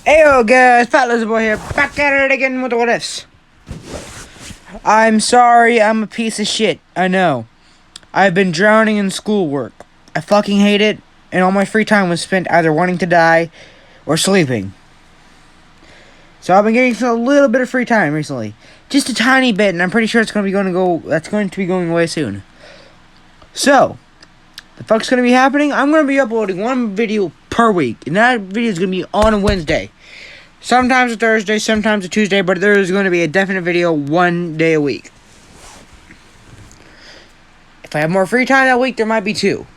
Heyo guys, Fat Lizard Boy here, back at it again with the what ifs. I'm sorry, I'm a piece of shit, I know. I've been drowning in schoolwork. I fucking hate it, and all my free time was spent either wanting to die or sleeping. So I've been getting a little bit of free time recently. Just a tiny bit, and I'm pretty sure that's going to be going away soon. So, the fuck's going to be happening? I'm going to be uploading one video per week, and that video is going to be on a Wednesday. Sometimes a Thursday, sometimes a Tuesday, but there is going to be a definite video one day a week. If I have more free time that week, there might be two.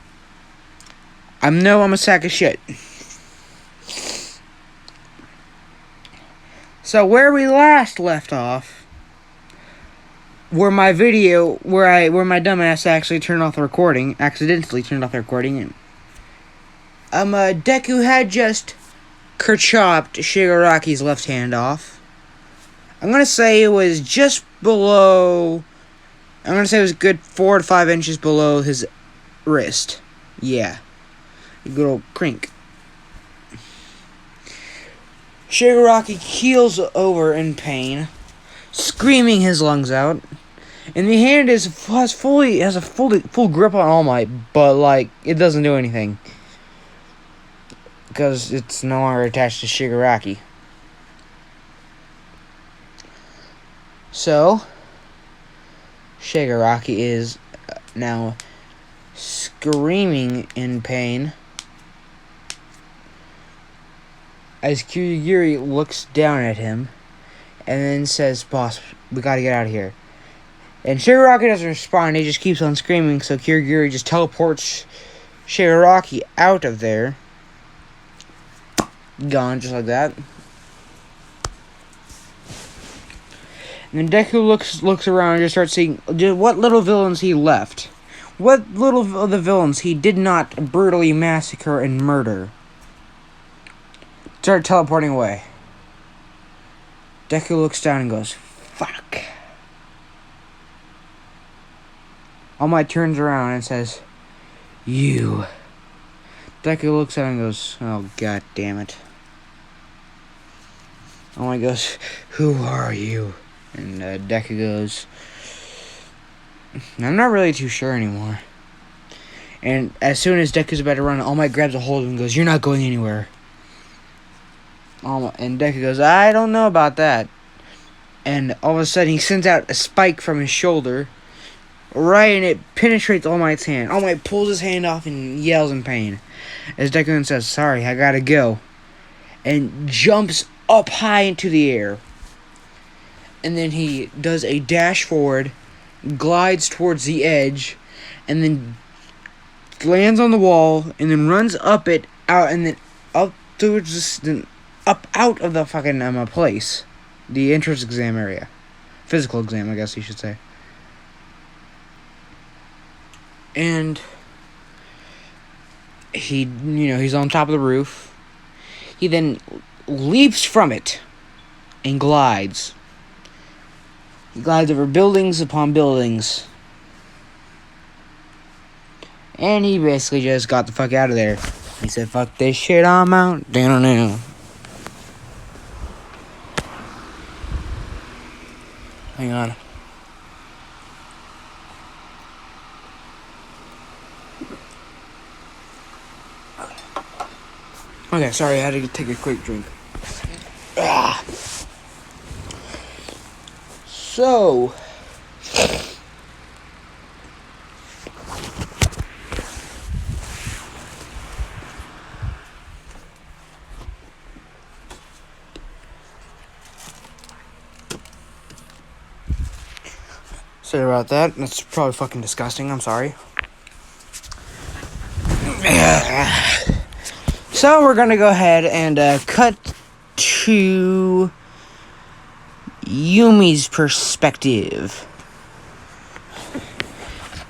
I'm a sack of shit. So where we last left off, where my dumbass actually turned off the recording, accidentally turned off the recording, and Deku had just kerchopped Shigaraki's left hand off. I'm gonna say it was just below. I'm gonna say it was good 4 to 5 inches below his wrist. Yeah, a good old crink. Shigaraki keels over in pain, screaming his lungs out, and the hand has a full grip on All Might, but like it doesn't do anything because it's no longer attached to Shigaraki. So Shigaraki is now screaming in pain as Kyugiri looks down at him and then says, "Boss, we gotta get out of here." And Shigaraki doesn't respond, he just keeps on screaming, so Kyugiri just teleports Shigaraki out of there. Gone, just like that. And then Deku looks around and just starts seeing what little villains he left. What little of the villains he did not brutally massacre and murder start teleporting away. Deku looks down and goes, "Fuck." All Might turns around and says, "You." Deku looks at him and goes, "Oh, god damn it." All Might goes, "Who are you?" And Deku goes, "I'm not really too sure anymore." And as soon as Deku's about to run, All Might grabs a hold of him and goes, "You're not going anywhere." And Deku goes, "I don't know about that." And all of a sudden, he sends out a spike from his shoulder, right, and it penetrates All Might's hand. All Might pulls his hand off and yells in pain as Deku then says, "Sorry, I gotta go," and jumps up high into the air. And then he does a dash forward, glides towards the edge, and then lands on the wall, and then runs up it, out, and then up towards this, up out of the fucking place. The entrance exam area. Physical exam, I guess you should say. And he's on top of the roof. He then leaps from it and glides. He glides over buildings upon buildings. And he basically just got the fuck out of there. He said, "Fuck this shit, I'm out." Down. Hang on. Okay, sorry, I had to take a quick drink. So, sorry about that. That's probably fucking disgusting. I'm sorry. So we're gonna go ahead and cut to Yumi's perspective.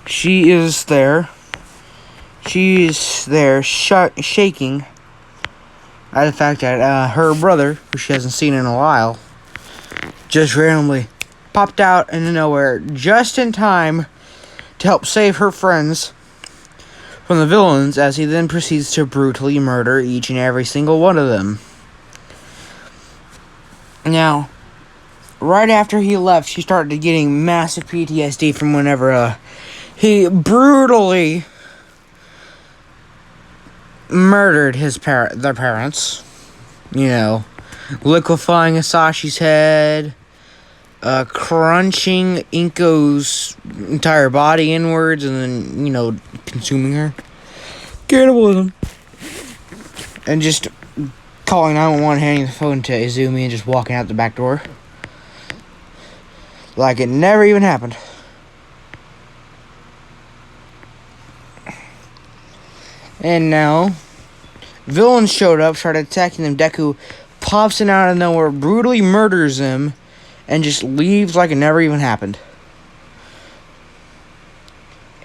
She is there. She's there shaking at the fact that her brother, who she hasn't seen in a while, just randomly popped out into nowhere just in time to help save her friends from the villains, as he then proceeds to brutally murder each and every single one of them. Now, right after he left, she started getting massive PTSD from whenever he brutally murdered their parents. You know, liquefying Asashi's head, crunching Inko's entire body inwards, and then, you know, consuming her. Cannibalism. And just calling 911, handing the phone to Izumi, and just walking out the back door. Like it never even happened. And now, villains showed up, started attacking them. Deku pops in out of nowhere, brutally murders them, and just leaves like it never even happened.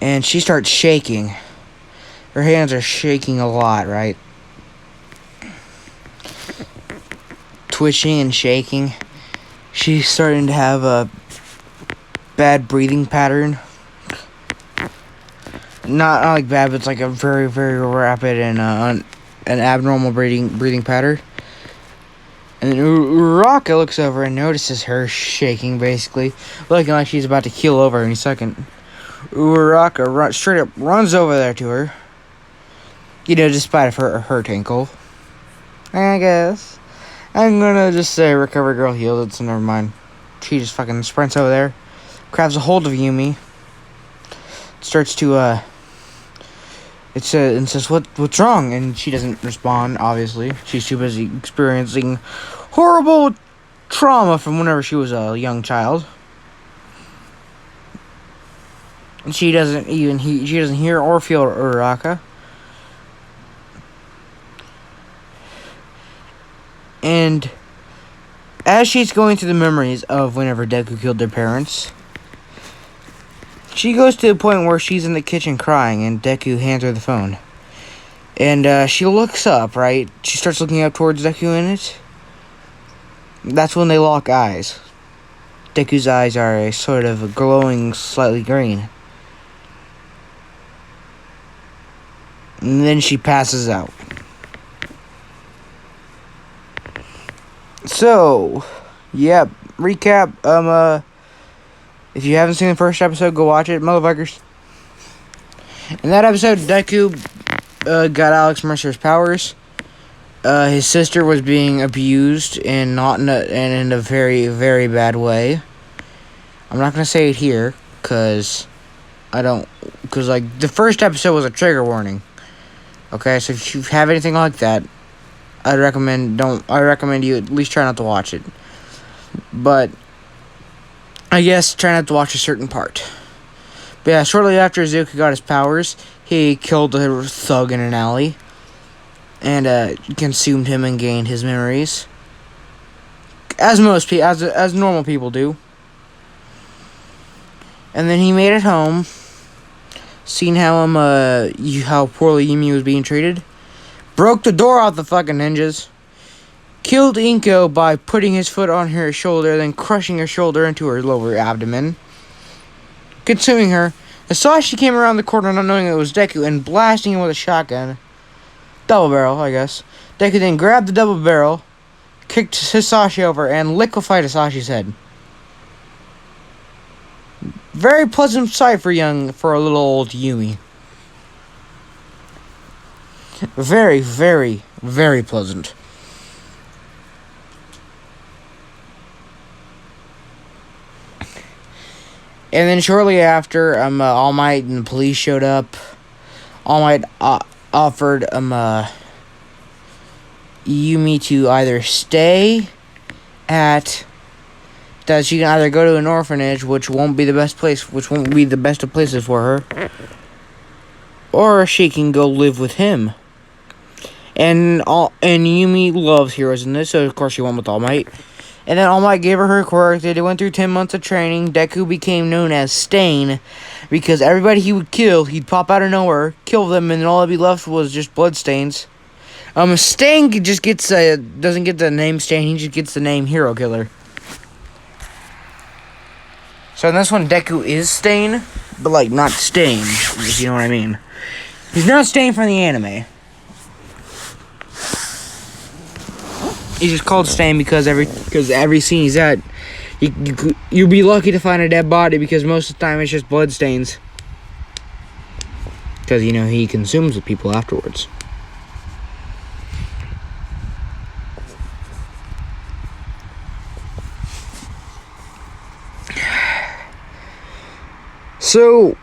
And she starts shaking. Her hands are shaking a lot, right? Twitching and shaking. She's starting to have a bad breathing pattern. Not like bad, but it's like a very, very rapid and an abnormal breathing pattern. And then Uraraka looks over and notices her shaking, basically, looking like she's about to keel over any second. Uraraka straight up runs over there to her. You know, despite of her hurt ankle. I guess. I'm gonna just say recovery girl healed it, so never mind. She just fucking sprints over there, grabs a hold of Yumi, starts to and says, what's wrong? And she doesn't respond, obviously. She's too busy experiencing horrible trauma from whenever she was a young child. And she doesn't hear or feel Uraraka. And as she's going through the memories of whenever Deku killed their parents, she goes to a point where she's in the kitchen crying, and Deku hands her the phone. And she looks up, right? She starts looking up towards Deku in it. That's when they lock eyes. Deku's eyes are a sort of glowing, slightly green. And then she passes out. So, yep, recap, if you haven't seen the first episode, go watch it, motherfuckers. In that episode, Deku got Alex Mercer's powers. His sister was being abused and in a very, very bad way. I'm not gonna say it here, cause like the first episode was a trigger warning. Okay, so if you have anything like that, I recommend you at least try not to watch it. But I guess try not to watch a certain part. But yeah, shortly after Izuku got his powers, he killed a thug in an alley. And consumed him and gained his memories. As as normal people do. And then he made it home. Seen how how poorly Yumi was being treated. Broke the door out the fucking ninjas. Killed Inko by putting his foot on her shoulder, then crushing her shoulder into her lower abdomen. Consuming her. Asashi came around the corner not knowing it was Deku and blasting him with a shotgun. Double barrel, I guess. Deku then grabbed the double barrel, kicked Hisashi over, and liquefied Hisashi's head. Very pleasant sight for a little old Yumi. Very, very, very pleasant. And then shortly after, All Might and the police showed up. All Might offered Yumi to either stay at that she can either go to an orphanage, which won't be the best of places for her, or she can go live with him. And Yumi loves heroes in this, so of course she went with All Might. And then All Might gave her quirk. They went through 10 months of training. Deku became known as Stain because everybody he would kill, he'd pop out of nowhere, kill them, and then all that'd be left was just bloodstains. Stain just doesn't get the name Stain, he just gets the name Hero Killer. So in this one, Deku is Stain, but like not Stain, if you know what I mean. He's not Stain from the anime. He's just called stain because every scene he's at, you'd be lucky to find a dead body because most of the time it's just blood stains. Because, he consumes the people afterwards. So,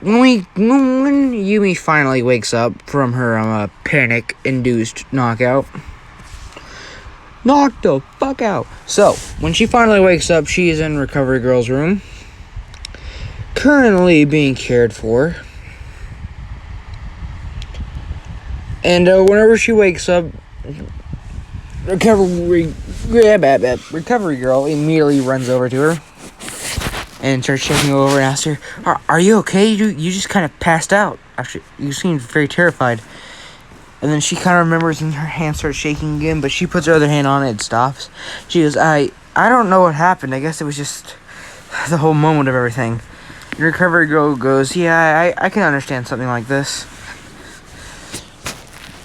when Yumi finally wakes up from her panic-induced knockout, knocked the fuck out. So, when she finally wakes up, she is in Recovery Girl's room, currently being cared for. And whenever she wakes up, Recovery Girl immediately runs over to her and starts checking her over and asks her, "Are you okay? You just kind of passed out. Actually, you seem very terrified." And then she kind of remembers and her hand starts shaking again, but she puts her other hand on it and stops. She goes, I don't know what happened. I guess it was just the whole moment of everything. And Recovery Girl goes, "Yeah, I can understand something like this."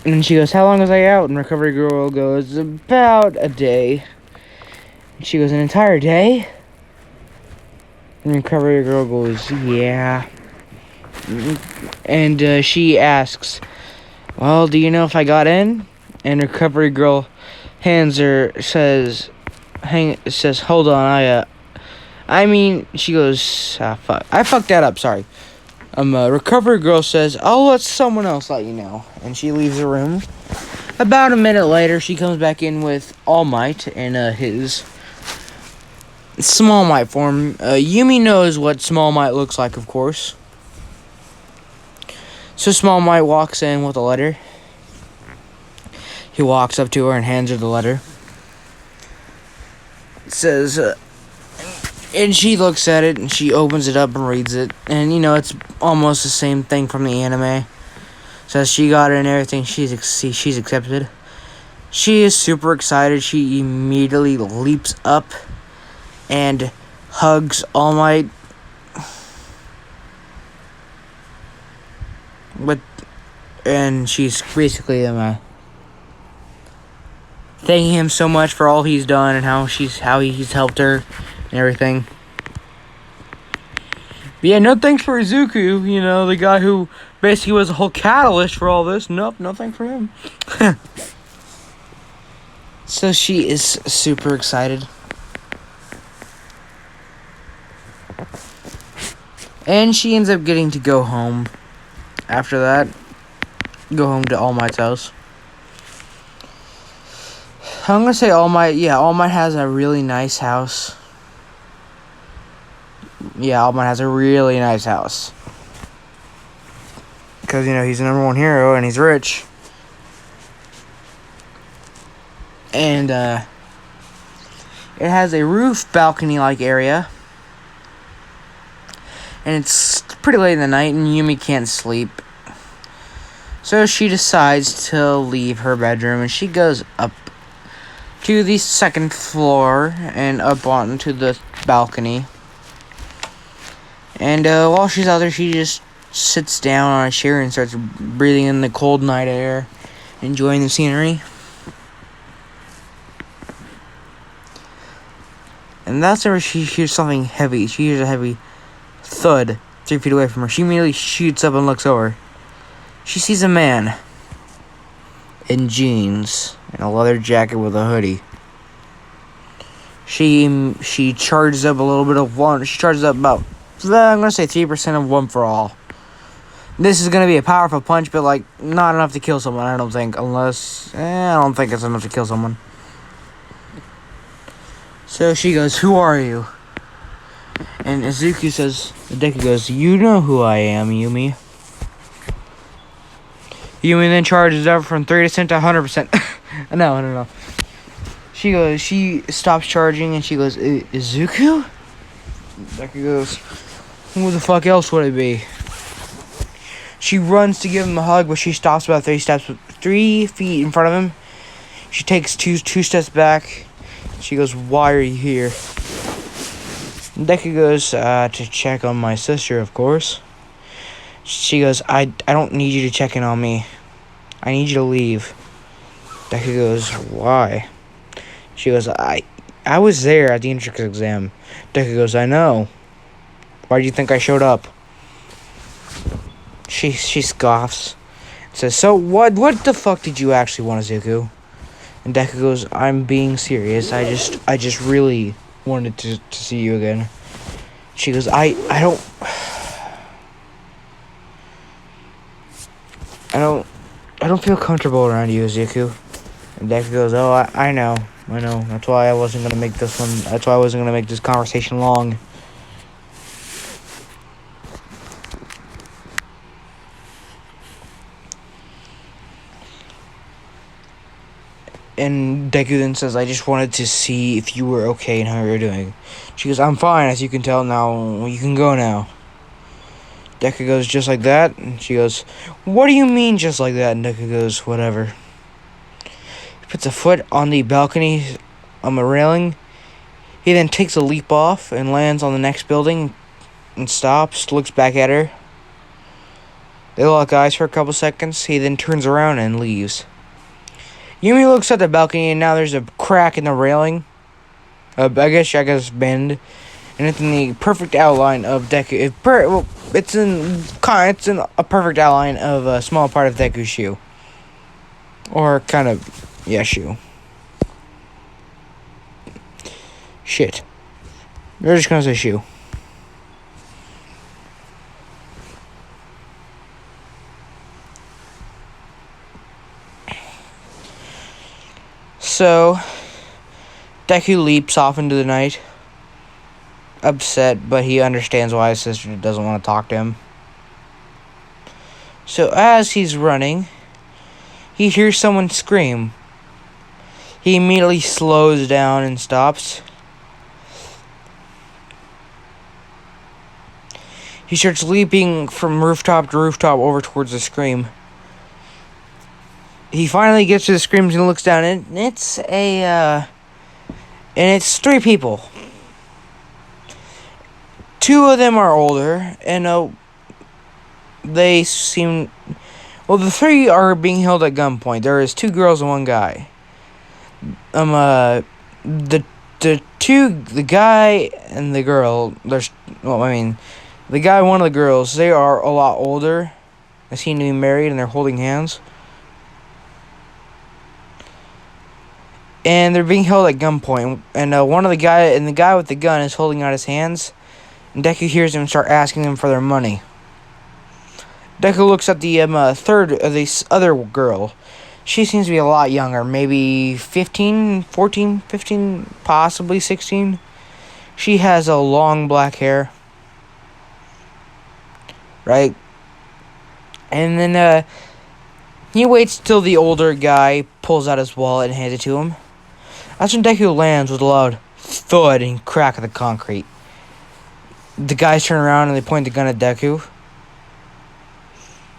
And then she goes, "How long was I out?" And Recovery Girl goes, "About a day." And she goes, "An entire day?" And Recovery Girl goes, "Yeah." And she asks, "Well, do you know if I got in?" And Recovery Girl says, "Hold on, she goes, fuck. I fucked that up, sorry. Recovery Girl says, "I'll let someone else let you know." And she leaves the room. About a minute later, she comes back in with All Might in his Small Might form. Yumi knows what Small Might looks like, of course. So Small Might walks in with a letter. He walks up to her and hands her the letter. It says, and she looks at it and she opens it up and reads it. And, it's almost the same thing from the anime. Says she got it and everything. She's accepted. She is super excited. She immediately leaps up and hugs All Might. And she's basically thanking him so much for all he's done and how he's helped her and everything. But yeah, no thanks for Izuku, the guy who basically was the whole catalyst for all this. Nope, no thanks for him. So she is super excited. And she ends up getting to go home after that. Go home to All Might's house. I'm gonna say All Might. Yeah, All Might has a really nice house. Yeah, All Might has a really nice house. Because, he's the #1 hero and he's rich. And, it has a roof balcony-like area. And it's pretty late in the night and Yumi can't sleep. So she decides to leave her bedroom and she goes up to the second floor and up onto the balcony. And while she's out there, she just sits down on a chair and starts breathing in the cold night air, enjoying the scenery. And that's where she hears something heavy. She hears a heavy thud 3 feet away from her. She immediately shoots up and looks over. She sees a man in jeans and a leather jacket with a hoodie. She charges up a little bit of one. She charges up about, I'm gonna say 3% of One for All. This is gonna be a powerful punch, but not enough to kill someone. I don't think, I don't think it's enough to kill someone. So she goes, "Who are you?" And Deku goes, "You know who I am, Yumi." Yumi then charges up from 30% to 100%. No. She stops charging and she goes, "Izuku?" Deku goes, "Who the fuck else would it be?" She runs to give him a hug, but she stops about 3 feet in front of him. She takes two steps back. She goes, "Why are you here?" Deku goes, "To check on my sister, of course." She goes, I don't need you to check in on me. I need you to leave." Deku goes, "Why?" She goes, I was there at the entrance exam. Deku goes, I know. Why do you think I showed up? She scoffs. Says, so what the fuck did you actually want, Zuko? And Deku goes, I'm being serious. I just really wanted to see you again. She goes, I don't feel comfortable around you, Zuko. And Deku goes, oh, I know. That's why I wasn't gonna make this one. That's why I wasn't gonna make this conversation long. And Deku then says, I just wanted to see if you were okay and how you were doing. She goes, I'm fine, as you can tell now. You can go now. Deku goes, just like that? And she goes, what do you mean just like that? And Deku goes, whatever. He puts a foot on the balcony, on the railing. He then takes a leap off and lands on the next building and stops, looks back at her. They lock eyes for a couple seconds. He then turns around and leaves. Yumi looks at the balcony, and now there's a crack in the railing. I guess bend, and it's in the perfect outline of Deku. It's in a perfect outline of a small part of Deku's shoe, or kind of, yeah, shoe. Shit, we're just gonna say shoe. So, Deku leaps off into the night, upset, but he understands why his sister doesn't want to talk to him. So, as he's running, he hears someone scream. He immediately slows down and stops. He starts leaping from rooftop to rooftop over towards the scream. He finally gets to the screams and looks down, and it's three people. Two of them are older, and they seem... Well, the three are being held at gunpoint. There is two girls and one guy. The guy and the girl, the guy and one of the girls, they are a lot older. They seem to be married, and they're holding hands. And they're being held at gunpoint, and the guy with the gun is holding out his hands, and Deku hears them start asking them for their money. Deku looks at the third of this other girl. She seems to be a lot younger, maybe 15, 14, 15, possibly 16. She has a long black hair. Right? And then he waits till the older guy pulls out his wallet and hands it to him. That's when Deku lands with a loud thud and crack of the concrete. The guys turn around and they point the gun at Deku.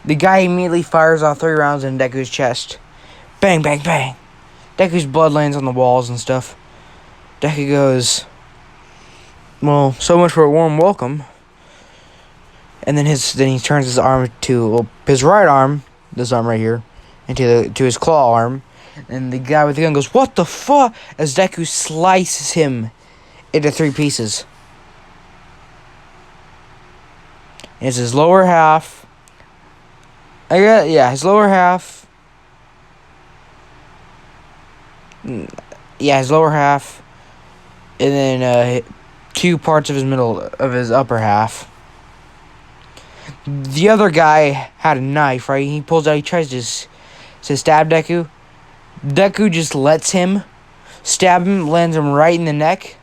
The guy immediately fires off 3 rounds in Deku's chest. Bang, bang, bang. Deku's blood lands on the walls and stuff. Deku goes, well, so much for a warm welcome. And then he turns his arm to his right arm, this arm right here, to his claw arm. And the guy with the gun goes, what the fuck? As Deku slices him into 3 pieces. And it's his lower half. His lower half. Yeah, his lower half. And then 2 parts of his upper half. The other guy had a knife, right? He pulls out, he tries to stab Deku. Deku just lets him stab him, lands him right in the neck.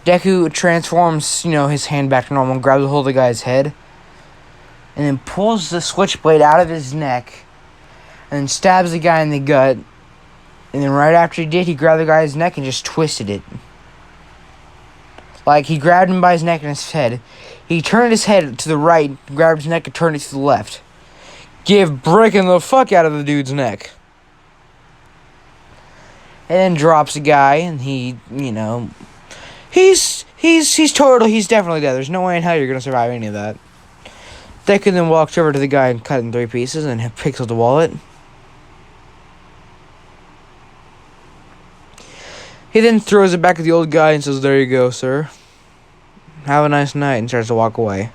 Deku transforms, his hand back to normal, grabs a hold of the guy's head, and then pulls the switchblade out of his neck, and then stabs the guy in the gut. And then right after he did, he grabbed the guy's neck and just twisted it. Like, he grabbed him by his neck and his head. He turned his head to the right, grabbed his neck, and turned it to the left. Breaking the fuck out of the dude's neck. And then drops the guy, and he's definitely dead. There's no way in hell you're gonna survive any of that. Deku then walks over to the guy and cut in 3 pieces and picks up the wallet. He then throws it back at the old guy and says, "There you go, sir. Have a nice night," and starts to walk away.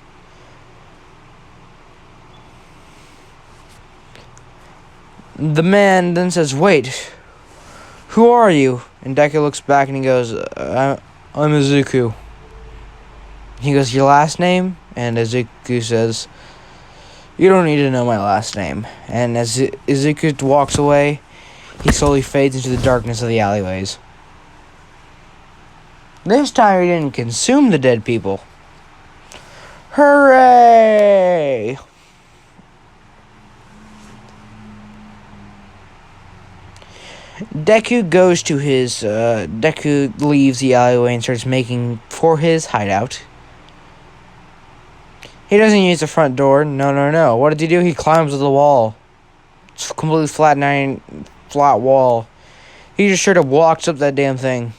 The man then says, "Wait, who are you?" And Deku looks back and he goes, "I'm Izuku." He goes, "Your last name?" And Izuku says, "You don't need to know my last name." And as Izuku walks away, he slowly fades into the darkness of the alleyways. This time he didn't consume the dead people. Hooray! Deku leaves the alleyway and starts making for his hideout. He doesn't use the front door. No. What did he do? He climbs the wall. It's a completely flat wall. He just sort of walks up that damn thing.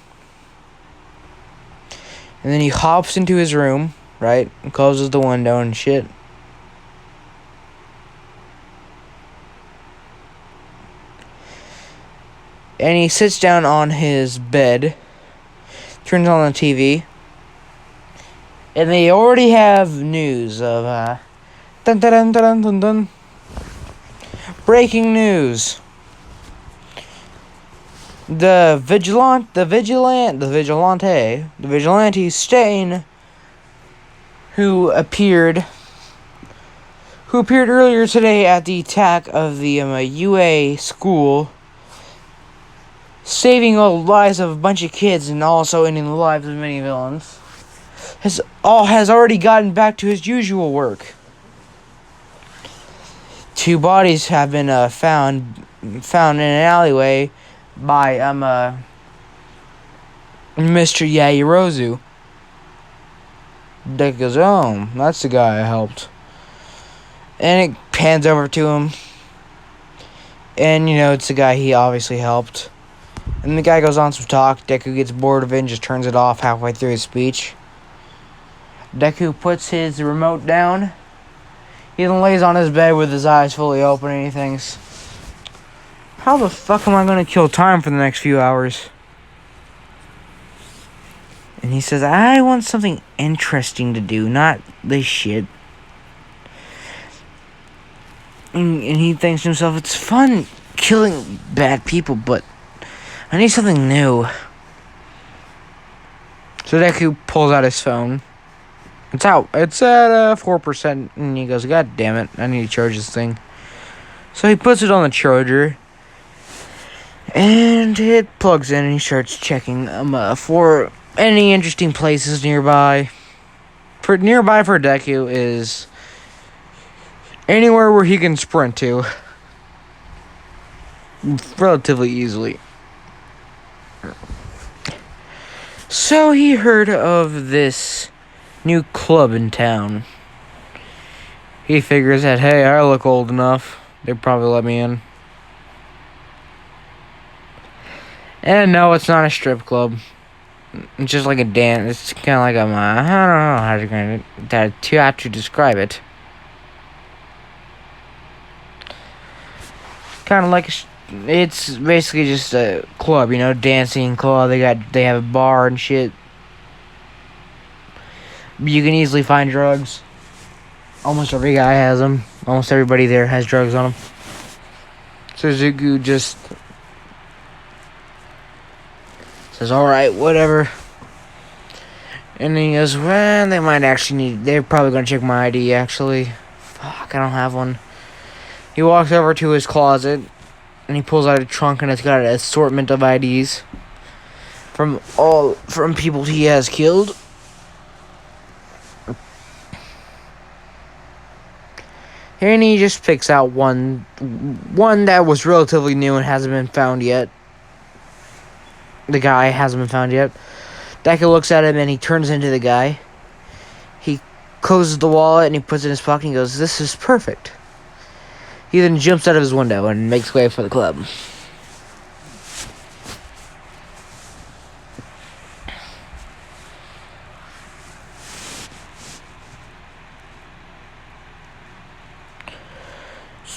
And then he hops into his room, right? And closes the window and shit. And he sits down on his bed, turns on the TV, and they already have news of, dun dun dun dun dun dun. Breaking news. The vigilante Stain, who appeared earlier today at the attack of the UA school, saving the lives of a bunch of kids and also ending the lives of many villains, has already gotten back to his usual work. 2 bodies have been found in an alleyway by Mr. Yaoyorozu. Deku goes, "Oh, that's the guy I helped." And it pans over to him. And, it's the guy he obviously helped. And the guy goes on some talk. Deku gets bored of it and just turns it off halfway through his speech. Deku puts his remote down. He then lays on his bed with his eyes fully open and he thinks, how the fuck am I going to kill time for the next few hours? And he says, I want something interesting to do, not this shit. And he thinks to himself, it's fun killing bad people, but I need something new. So Deku pulls out his phone. It's out. It's at 4%. And he goes, God damn it, I need to charge this thing. So he puts it on the charger. And it plugs in and he starts checking for any interesting places nearby. For Deku is anywhere where he can sprint to relatively easily. So he heard of this new club in town. He figures that, hey, I look old enough. They'd probably let me in. And no, it's not a strip club. It's just like a dance. It's kind of like I don't know how to have to describe it. Kind of like it's basically just a club, dancing club. They have a bar and shit. You can easily find drugs. Almost every guy has them. Almost everybody there has drugs on them. So Zugu just says, alright, whatever. And then he goes, well, they're probably going to check my ID, actually. Fuck, I don't have one. He walks over to his closet, and he pulls out a trunk, and it's got an assortment of IDs from people he has killed. And he just picks out one that was relatively new and hasn't been found yet. The guy hasn't been found yet. Deku looks at him and he turns into the guy. He closes the wallet and he puts it in his pocket and he goes, this is perfect. He then jumps out of his window and makes way for the club.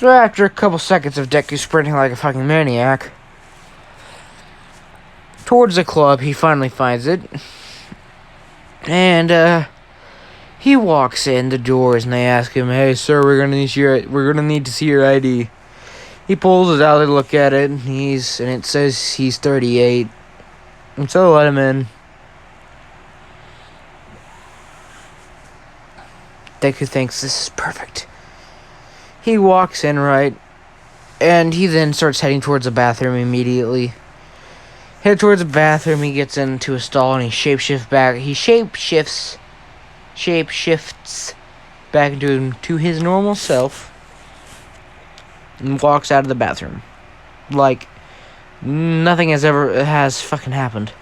So after a couple seconds of Deku sprinting like a fucking maniac towards the club, he finally finds it. And, he walks in the doors and they ask him, "Hey, sir, we're gonna need to see your ID." He pulls it out, they look at it, and it says he's 38. And so they let him in. Deku thinks this is perfect. He walks in, right? And he then starts heading towards the bathroom immediately. Head towards the bathroom, he gets into a stall and he shapeshifts back into his normal self and walks out of the bathroom like nothing has fucking happened.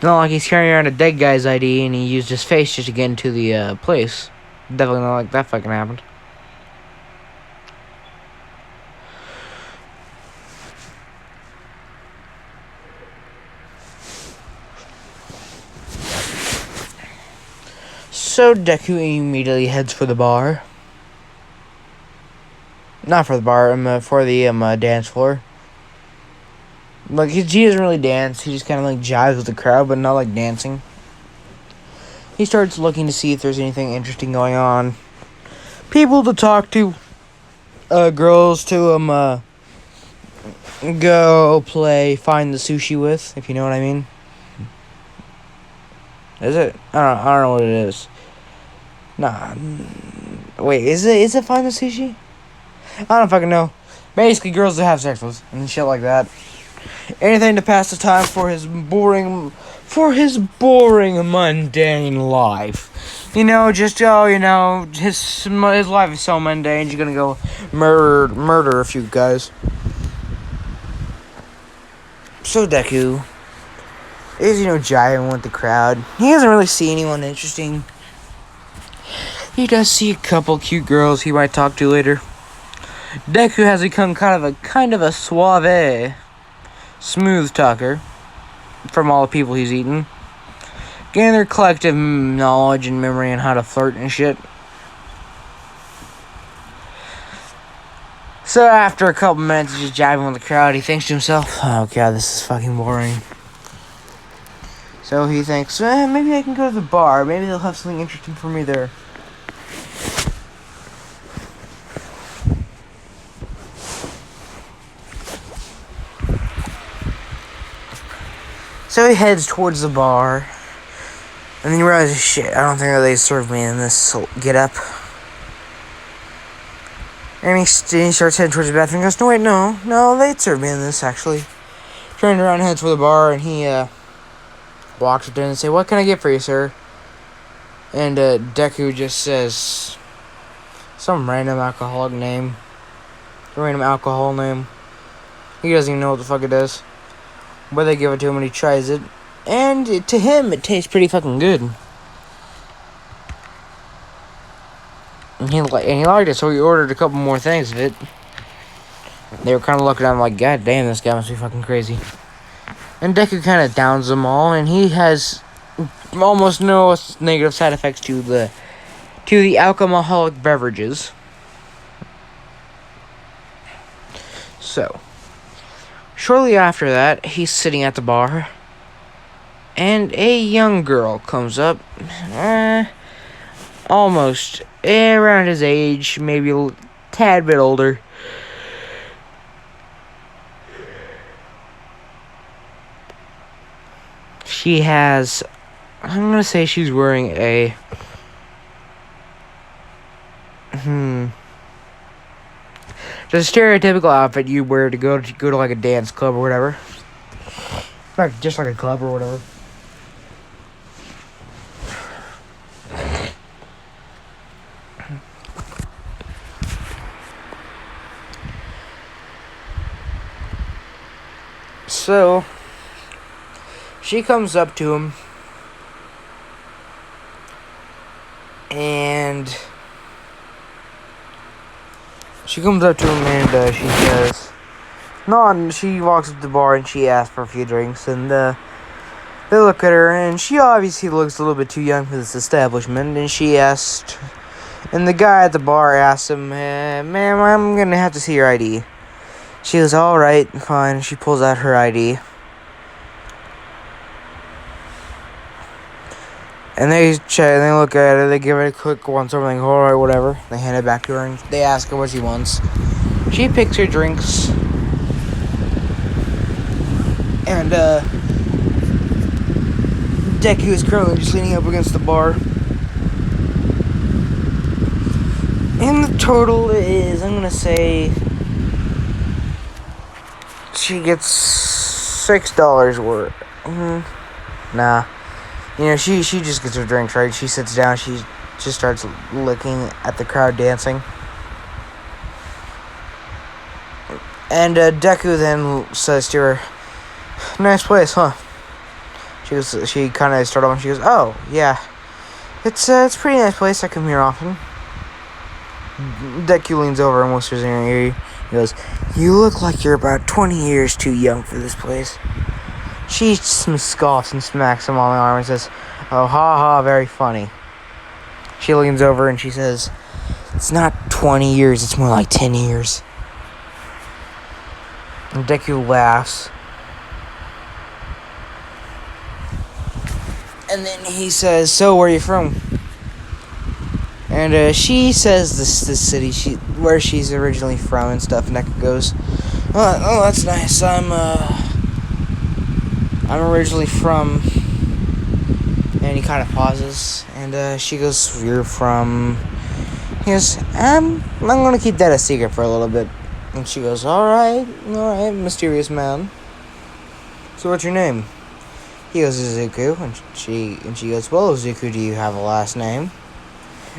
Not like he's carrying around a dead guy's ID and he used his face just to get into the place. Definitely not like that fucking happened. So Deku immediately heads for the bar. Not for the bar, for the dance floor. Like, he doesn't really dance. He just kind of like jives with the crowd, but not like dancing. He starts looking to see if there's anything interesting going on. People to talk to. Girls to go play find the sushi with, if you know what I mean. Is it? I don't know what it is. Nah. Wait, is it find the sushi? I don't fucking know. Basically, girls to have sex with and shit like that. Anything to pass the time for his boring, mundane life. You know, his life is so mundane. You're gonna go murder a few guys. So Deku is, jiving with the crowd. He doesn't really see anyone interesting. He does see a couple cute girls he might talk to later. Deku has become kind of a suave, smooth talker from all the people he's eaten. Getting their collective knowledge and memory on how to flirt and shit. So after a couple minutes of just jiving with the crowd, he thinks to himself, "Oh god, this is fucking boring." So he thinks, maybe I can go to the bar. Maybe they'll have something interesting for me there. So he heads towards the bar, and then he realizes, shit, I don't think that they served me in this get-up. And he starts heading towards the bathroom and goes, no, they served me in this, actually. Turns around and heads for the bar, and he walks up there and says, "What can I get for you, sir?" And Deku just says some random alcohol name. He doesn't even know what the fuck it is. But they give it to him and he tries it. And to him, it tastes pretty fucking good. And he liked it, so he ordered a couple more things of it. They were kind of looking at him like, God damn, this guy must be fucking crazy. And Deku kind of downs them all, and he has almost no negative side effects to the alcoholic beverages. So, shortly after that, he's sitting at the bar, and a young girl comes up, almost around his age, maybe a tad bit older. She has, I'm gonna say she's wearing a, just a stereotypical outfit you wear to go to like a dance club or whatever. Just like a club or whatever. So, she comes up to him, and she says, no, she walks up to the bar and she asks for a few drinks, and they look at her, and she obviously looks a little bit too young for this establishment, and she asked And the guy at the bar asks him, ma'am, I'm gonna have to see your ID. She goes, alright, fine. She pulls out her ID. And they check, and they look at it, they give it a quick once over, like, alright, whatever. They hand it back to her, and they ask her what she wants. She picks her drinks. And, Deku is currently just leaning up against the bar. And the total is, I'm gonna say, she gets $6 worth. Nah. You know, she just gets her drinks, right? She sits down, she just starts looking at the crowd dancing. And Deku then says to her, nice place, huh? She kind of started off and she goes, oh, yeah. It's a pretty nice place, I come here often. Deku leans over and whispers in her ear. He goes, you look like you're about 20 years too young for this place. She scoffs and smacks him on the arm and says, oh, ha ha, very funny. She leans over and she says, it's not 20 years, it's more like 10 years. And Deku laughs. And then he says, so where are you from? And she says this city where she's originally from and stuff. And Deku goes, oh, that's nice. I'm originally from. And he kind of pauses, and she goes, you're from. He goes, I'm gonna keep that a secret for a little bit. And she goes, all right, mysterious man. So what's your name? He goes, Izuku, and she goes, well, Izuku, do you have a last name?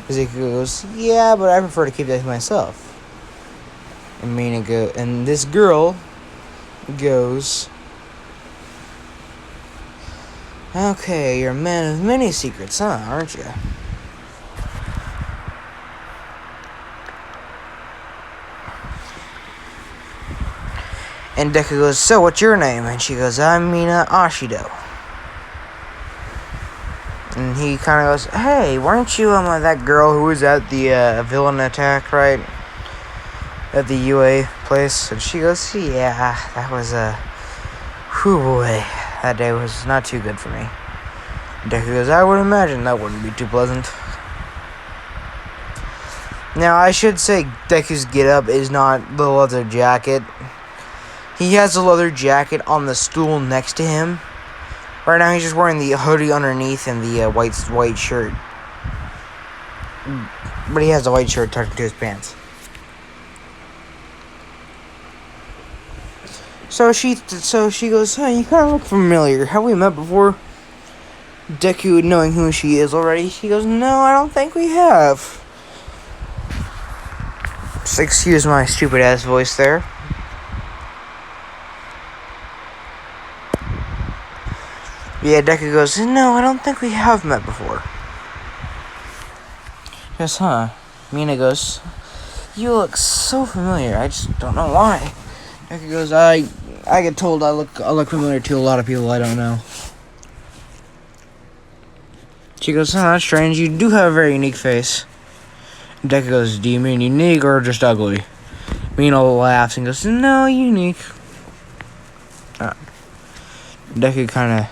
Deku goes, yeah, but I prefer to keep that to myself. And this girl goes, okay, you're a man of many secrets, huh, aren't you? And Deku goes, so what's your name? And she goes, I'm Mina Ashido. And he kind of goes, hey, weren't you that girl who was at the villain attack, right? At the UA place? And she goes, yeah, that was whew boy, that day was not too good for me. And Deku goes, I would imagine that wouldn't be too pleasant. Now, I should say Deku's get-up is not the leather jacket. He has a leather jacket on the stool next to him. Right now, he's just wearing the hoodie underneath and the white shirt. But he has the white shirt tucked into his pants. So she goes, hey, you kind of look familiar. Have we met before? Deku, knowing who she is already, she goes, no, I don't think we have. Just excuse my stupid-ass voice there. Yeah, Deku goes, no, I don't think we have met before. Yes, huh? Mina goes, you look so familiar, I just don't know why. Deku goes, I get told I look familiar to a lot of people I don't know. She goes, huh, that's strange, you do have a very unique face. Deku goes, do you mean unique or just ugly? Mina laughs and goes, no, unique. Deku kind of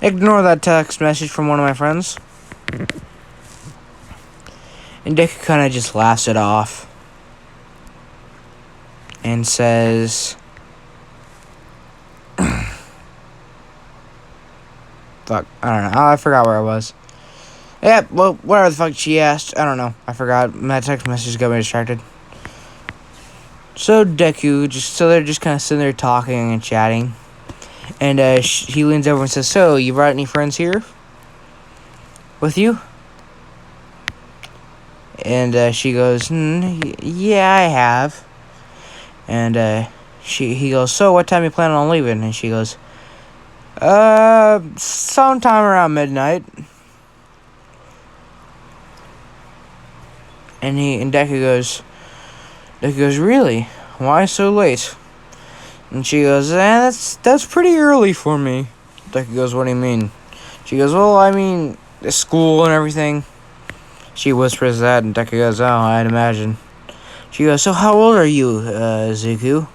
ignore that text message from one of my friends. And Deku kind of just laughs it off. And says, fuck, I don't know. I forgot where I was. Yeah, well, whatever the fuck she asked. I don't know. I forgot. My text message got me distracted. So Deku, they're just kind of sitting there talking and chatting. And he leans over and says, so, you brought any friends here with you? And she goes, yeah, I have. And he goes, so what time you planning on leaving? And she goes, sometime around midnight. And Deku goes, really? Why so late? And she goes, that's pretty early for me. Deku goes, what do you mean? She goes, well, I mean, the school and everything. She whispers that, and Deku goes, oh, I'd imagine. She goes, so how old are you, Zuko?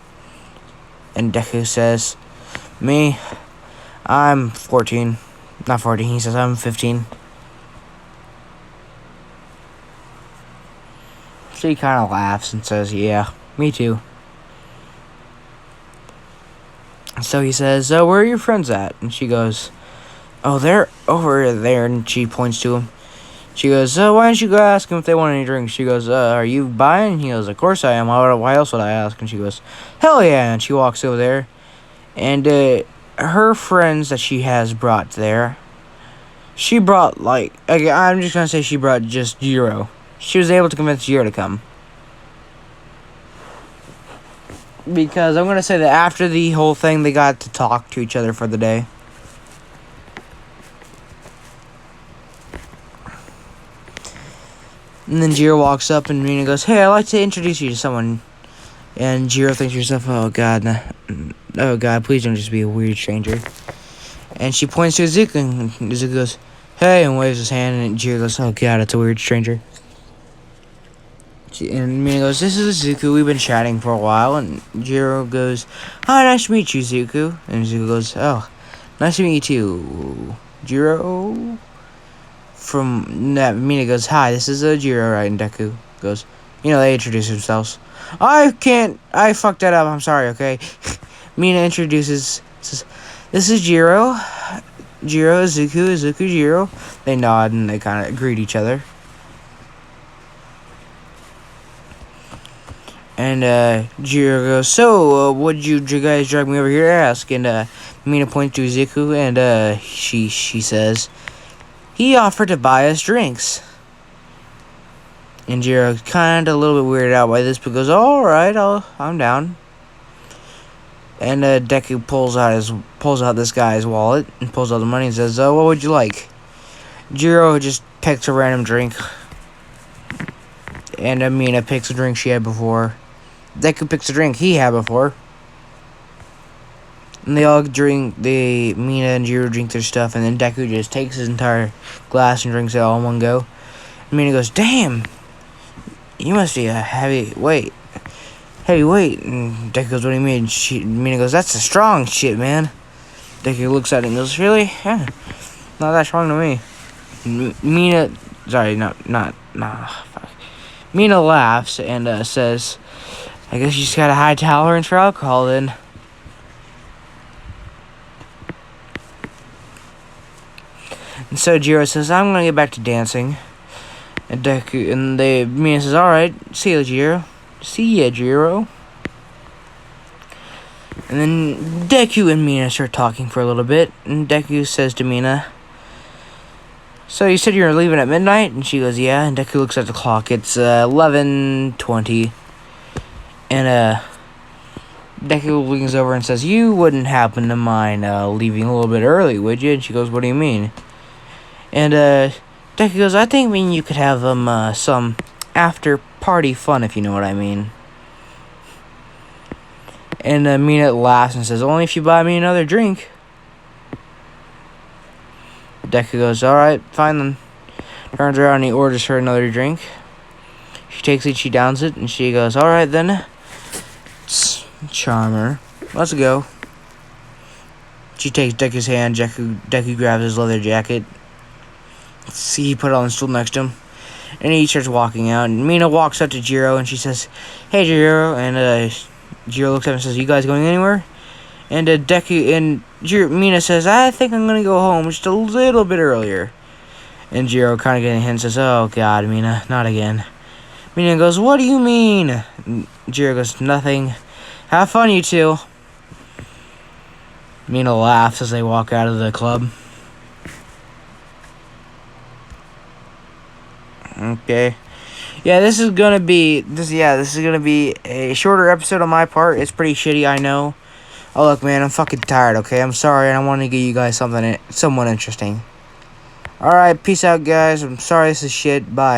And Deku says, me, I'm 14. Not 14, he says, I'm 15. She kind of laughs and says, yeah, me too. So he says, where are your friends at? And she goes, oh, they're over there. And she points to him. She goes, why don't you go ask them if they want any drinks? She goes, are you buying? And he goes, of course I am. Why else would I ask? And she goes, hell yeah. And she walks over there. And her friends that she has brought there, she brought, like, okay, I'm just going to say she brought just Jiro. She was able to convince Jiro to come. Because I'm going to say that after the whole thing, they got to talk to each other for the day. And then Jiro walks up and Mina goes, hey, I'd like to introduce you to someone. And Jiro thinks to herself, oh god, please don't just be a weird stranger. And she points to Izuku, and Izuku goes, hey, and waves his hand, and Jiro goes, oh god, it's a weird stranger. And Mina goes, this is Izuku, we've been chatting for a while. And Jiro goes, hi, nice to meet you, Izuku. And Izuku goes, oh, nice to meet you too, Jiro. From that, Mina goes, hi, this is Jiro, right? And Deku goes, they introduce themselves. I fucked that up, I'm sorry, okay? Mina introduces, says, this is Jiro, Izuku, Jiro. They nod and they kind of greet each other. And Jiro goes, so, what'd you guys drag me over here to ask? And Mina points to Izuku, and she says, he offered to buy us drinks. And Jiro kind of a little bit weirded out by this, but goes, alright, I'm down. And Deku pulls out this guy's wallet and pulls out the money and says, what would you like? Jiro just picks a random drink. And Mina picks a drink she had before. Deku picks a drink he had before. And they all drink, Mina and Jiro drink their stuff, and then Deku just takes his entire glass and drinks it all in one go. And Mina goes, damn, you must be a heavyweight. And Deku goes, what do you mean? Mina goes, that's a strong shit, man. Deku looks at it and goes, really? Yeah, not that strong to me. Mina laughs and says, I guess you just got a high tolerance for alcohol then. And so Jiro says, I'm gonna get back to dancing. And Mina says, alright, see ya, Jiro. And then Deku and Mina start talking for a little bit. And Deku says to Mina, so you said you were leaving at midnight? And she goes, yeah. And Deku looks at the clock. It's 11:20. And Deku leans over and says, you wouldn't happen to mind leaving a little bit early, would you? And she goes, what do you mean? And Deku goes, I think you could have some after-party fun, if you know what I mean. And Mina laughs and says, only if you buy me another drink. Deku goes, alright, fine then. Turns around and he orders her another drink. She takes it, she downs it, and she goes, alright then. Charmer. Let's go. She takes Deku's hand. Deku grabs his leather jacket. See, he put it on the stool next to him. And he starts walking out. And Mina walks up to Jiro and she says, hey, Jiro. And Jiro looks up and says, you guys going anywhere? And Mina says, I think I'm going to go home just a little bit earlier. And Jiro kind of getting a hint says, oh, God, Mina, not again. Mina goes, what do you mean? And Jiro goes, nothing. Have fun, you two. Mina laughs as they walk out of the club. Okay. Yeah, this is gonna be a shorter episode on my part. It's pretty shitty, I know. Oh look, man, I'm fucking tired, okay? I'm sorry, and I want to give you guys somewhat interesting. Alright, peace out, guys. I'm sorry this is shit. Bye.